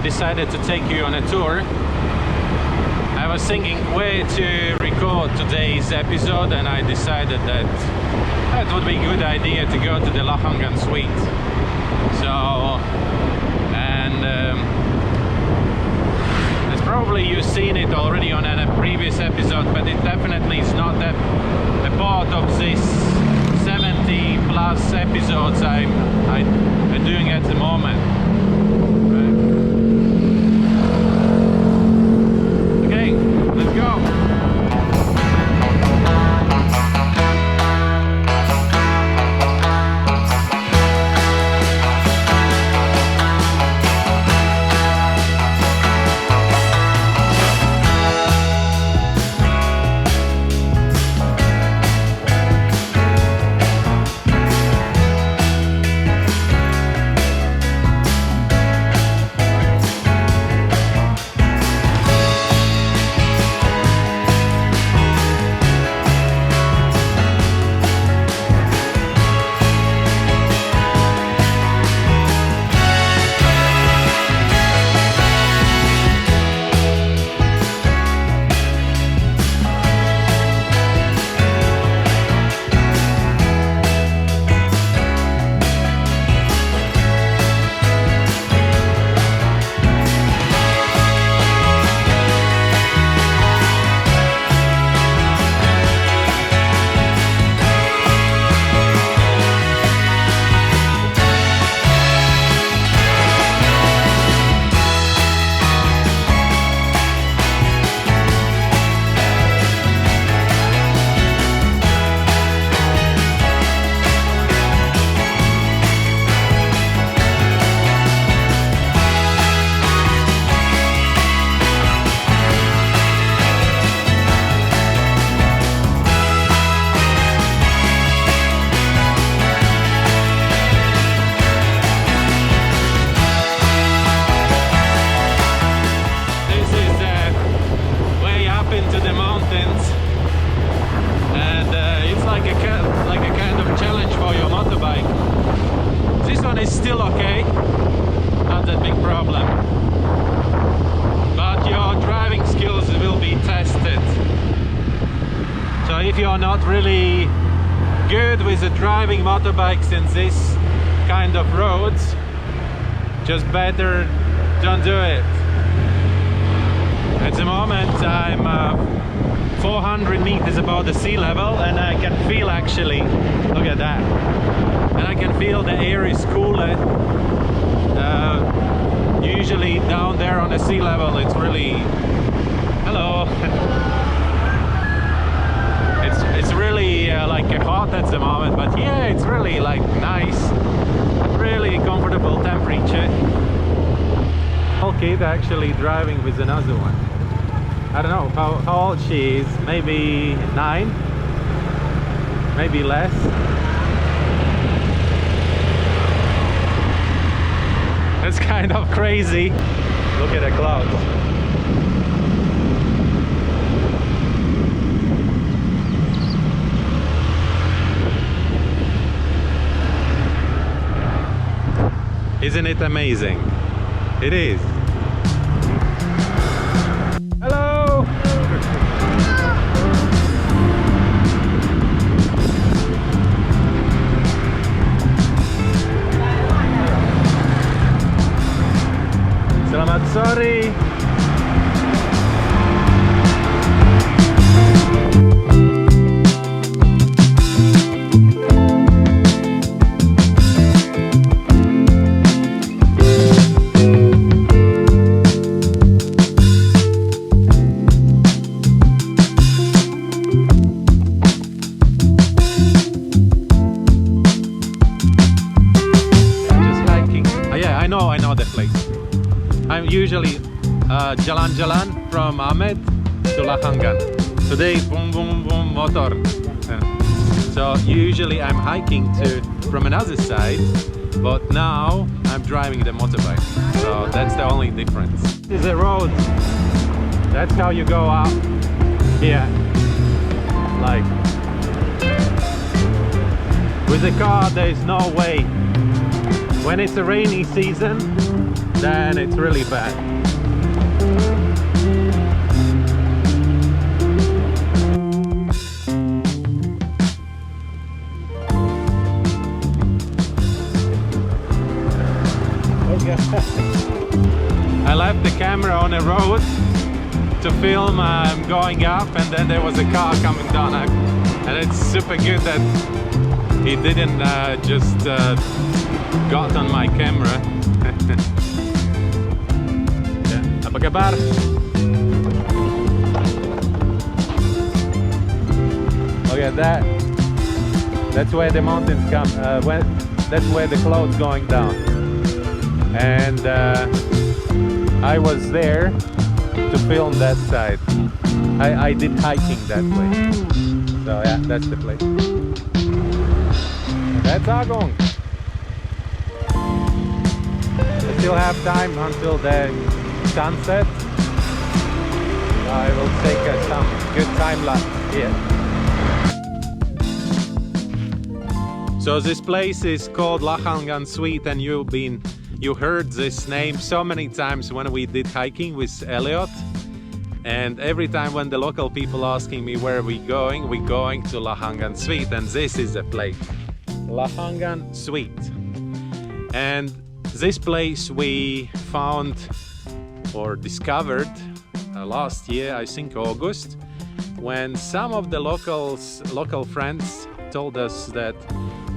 I decided to take you on a tour. I was thinking where to record today's episode, and I decided that it would be a good idea to go to the Lahangan Suite. So, and as probably you've seen it already on a previous episode, but it definitely is not a part of this 70 plus episodes I'm doing at the moment. Okay, let's go. Is still okay, not that big problem, but your driving skills will be tested. So if you're not really good with the driving motorbikes in this kind of roads, just better don't do it. At the moment I'm 400 meters above the sea level, and I can feel, actually, look at that, and I can feel the air is cooler. Usually down there on the sea level it's really, hello, it's really like hot at the moment, but yeah, it's really like nice, really comfortable temperature. Whole kid actually driving with another one. I don't know how old she is, maybe 9, maybe less. It's kind of crazy. Look at the clouds. Isn't it amazing? It is. Hello! Selamat sore. I know that place. I'm usually jalan-jalan from Amed to Lahangan. Today, boom, boom, boom, motor. So usually I'm hiking from another side, but now I'm driving the motorbike. So that's the only difference. This is a road. That's how you go up here. Like, with the car, there is no way. When it's a rainy season, then it's really bad. I left the camera on a road to film going up, and then there was a car coming down, and it's super good that he didn't just got on my camera. Yeah. Apa kabar? Okay, that's where the mountains come. That's where the clouds going down. And I was there to film that side. I did hiking that way. So yeah, that's the place. That's Agong. I still have time until the sunset. I will take some good time lapse here. So this place is called Lahangan Sweet, and you heard this name so many times when we did hiking with Elliot, and every time when the local people asking me where are we going, we're going to Lahangan Sweet, and this is the place, Lahangan Sweet. And this place we found or discovered last year, I think August, when some of the local friends told us that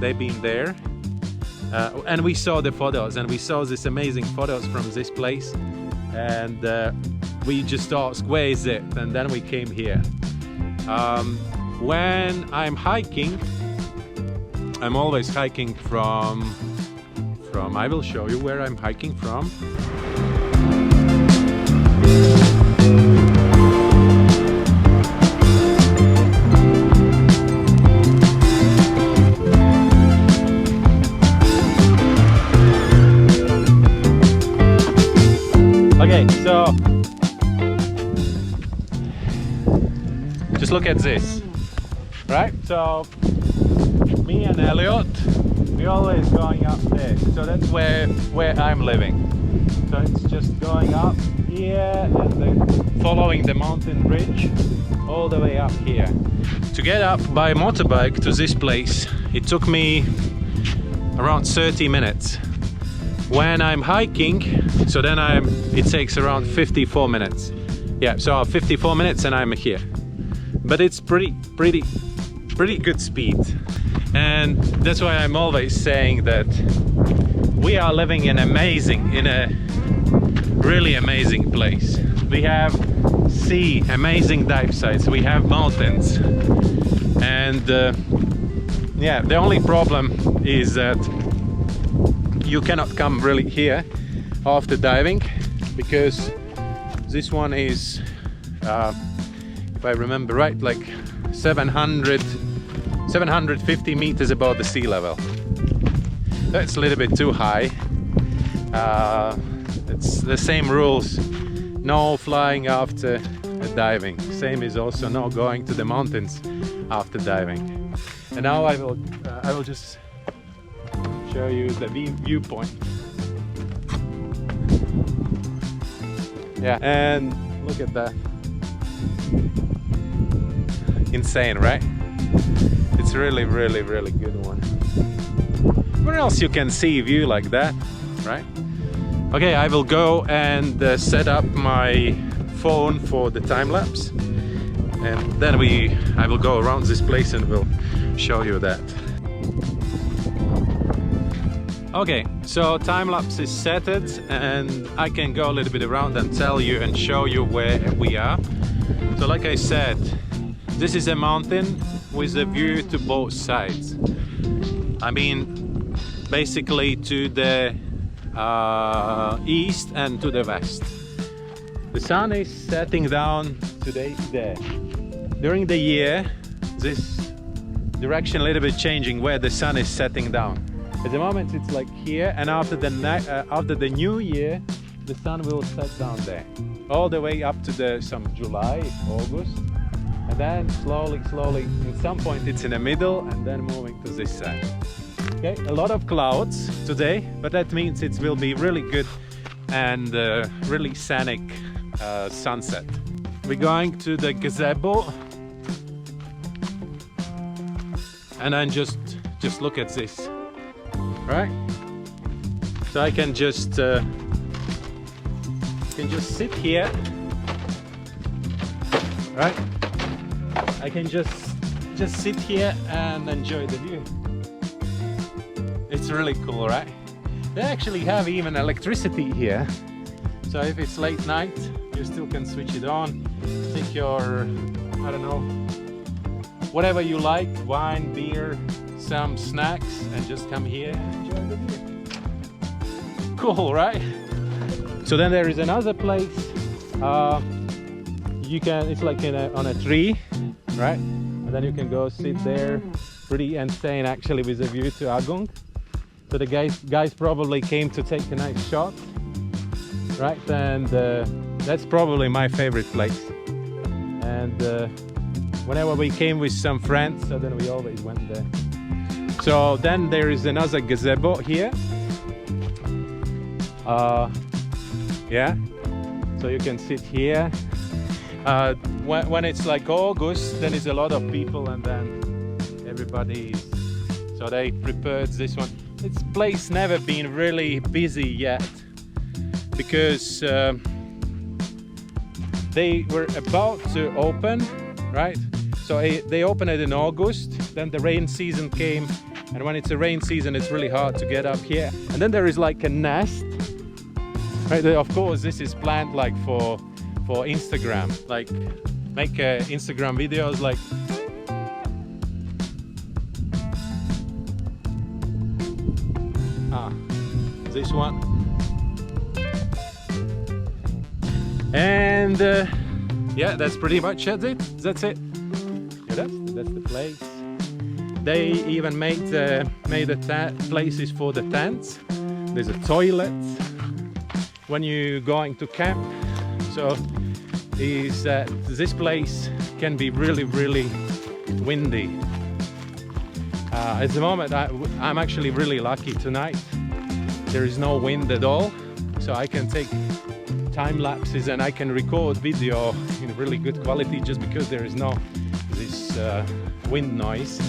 they've been there. And we saw the photos, and we saw these amazing photos from this place, and we just asked, where is it? And then we came here. When I'm hiking, I'm always hiking from I will show you where I'm hiking from. Okay, so just look at this, right? So me and Elliot, we're always going up there. So that's where I'm living. So it's just going up here and then following the mountain ridge all the way up here. To get up by motorbike to this place, it took me around 30 minutes. When I'm hiking, so then it takes around 54 minutes. Yeah, so 54 minutes and I'm here. But it's pretty good speed. And that's why I'm always saying that we are living in a really amazing place. We have sea, amazing dive sites, we have mountains. And yeah, the only problem is that you cannot come really here after diving, because this one is, if I remember right, like 750 meters above the sea level. That's a little bit too high. It's the same rules, no flying after diving. Same is also no going to the mountains after diving. And now I will just show you the viewpoint. Yeah, and look at that. Insane, right? It's really good one. Where else you can see a view like that, right? Okay, I will go and set up my phone for the time lapse, and then I will go around this place and will show you that. Okay, so time lapse is set, and I can go a little bit around and tell you and show you where we are. So like I said, this is a mountain with a view to both sides. I mean, basically to the east and to the west. The sun is setting down today there. During the year, this direction a little bit changing where the sun is setting down. At the moment it's like here, and after the new year, the sun will set down there, all the way up to some July, August, and then slowly, at some point it's in the middle, and then moving to this side. Okay, a lot of clouds today, but that means it will be really good and really scenic sunset. We're going to the gazebo, and then just look at this, right? So I can just sit here, right? I can just sit here and enjoy the view. It's really cool, right? They actually have even electricity here, so if it's late night you still can switch it on, take your, I don't know, whatever you like, wine, beer, some snacks, and just come here and enjoy the view. Cool, right? So then there is another place, you can, it's like on a tree, right? And then you can go sit there, pretty insane actually, with a view to Agung. So the guys probably came to take a nice shot, right? And that's probably my favorite place. And whenever we came with some friends, so then we always went there. So then there is another gazebo here. Yeah, so you can sit here. When it's like August, then it's a lot of people, and then everybody, so they prepared this one. This place never been really busy yet, because they were about to open, right? So they opened it in August, then the rain season came, and when it's a rain season it's really hard to get up here. And then there is like a nest, right? Of course this is planned like for Instagram, like make Instagram videos like this one. And yeah, that's pretty much it. That's it. Yeah, that's the place. They even made the places for the tents. There's a toilet when you're going to camp. So this place can be really windy. At the moment I'm actually really lucky tonight. There is no wind at all, so I can take time lapses and I can record video in really good quality just because there is no this wind noise.